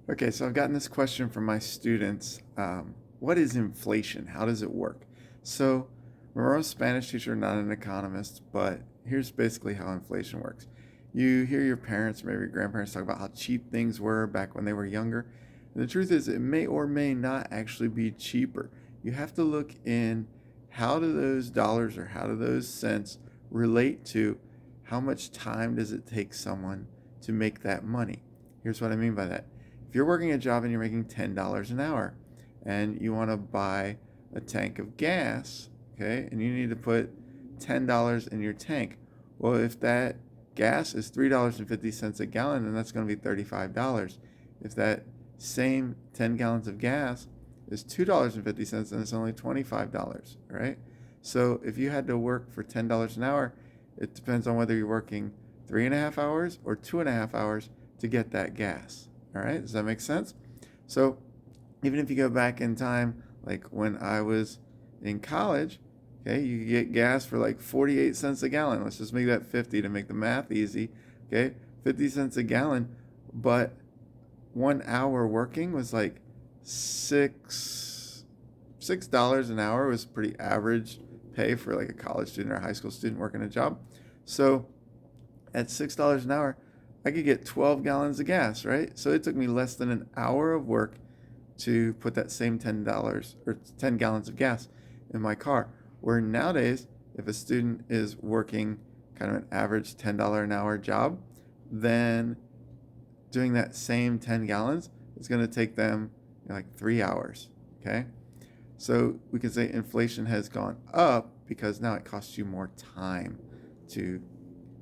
Okay, so I've gotten this question from my students. What is inflation? How does it work? So, remember, I'm a Spanish teacher, not an economist, but here's basically how inflation works. You hear your parents, maybe your grandparents, talk about how cheap things were back when they were younger. And the truth is, it may or may not actually be cheaper. You have to look in how do those dollars or how do those cents relate to how much time does it take someone to make that money? Here's what I mean by that. If you're working a job and you're making $10 an hour and you want to buy a tank of gas, okay, and you need to put $10 in your tank. Well, if that gas is $3.50 a gallon, then that's going to be $35. If that same 10 gallons of gas is $2.50, then it's only $25, right? So if you had to work for $10 an hour, it depends on whether you're working 3.5 hours or 2.5 hours to get that gas. All right, does that make sense? So even if you go back in time, like when I was in college, okay, you could get gas for like 48 cents a gallon. Let's just make that 50 to make the math easy. Okay, 50 cents a gallon, but 1 hour working was like six dollars an hour was pretty average pay for like a college student or a high school student working a job. So at $6 an hour, I could get 12 gallons of gas, right? So it took me less than an hour of work to put that same $10 or 10 gallons of gas in my car. Where nowadays, if a student is working kind of an average $10 an hour job, then doing that same 10 gallons is going to take them like 3 hours. Okay. So we can say inflation has gone up because now it costs you more time to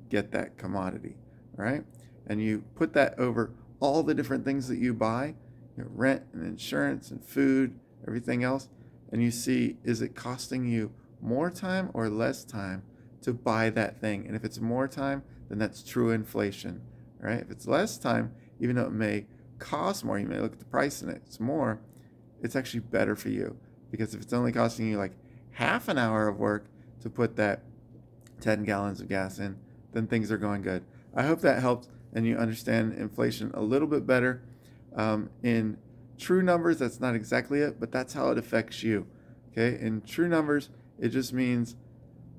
get that commodity, right? And you put that over all the different things that you buy, rent and insurance and food, everything else, and you see, is it costing you more time or less time to buy that thing? And if it's more time, then that's true inflation, right? If it's less time, even though it may cost more, you may look at the price and it's more, it's actually better for you. Because if it's only costing you like half an hour of work to put that 10 gallons of gas in, then things are going good. I hope that helps and you understand inflation a little bit better. In true numbers, that's not exactly it, but that's how it affects you. Okay, in true numbers, it just means,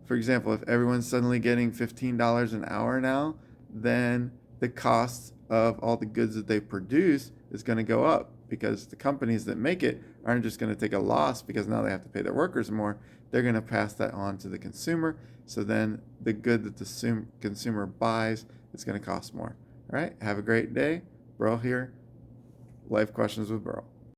for example, if everyone's suddenly getting $15 an hour now, then the cost of all the goods that they produce is going to go up because the companies that make it aren't just going to take a loss because now they have to pay their workers more. They're going to pass that on to the consumer. So then the good that the consumer buys is going to cost more. All right. Have a great day. Burl here. Life Questions with Burl.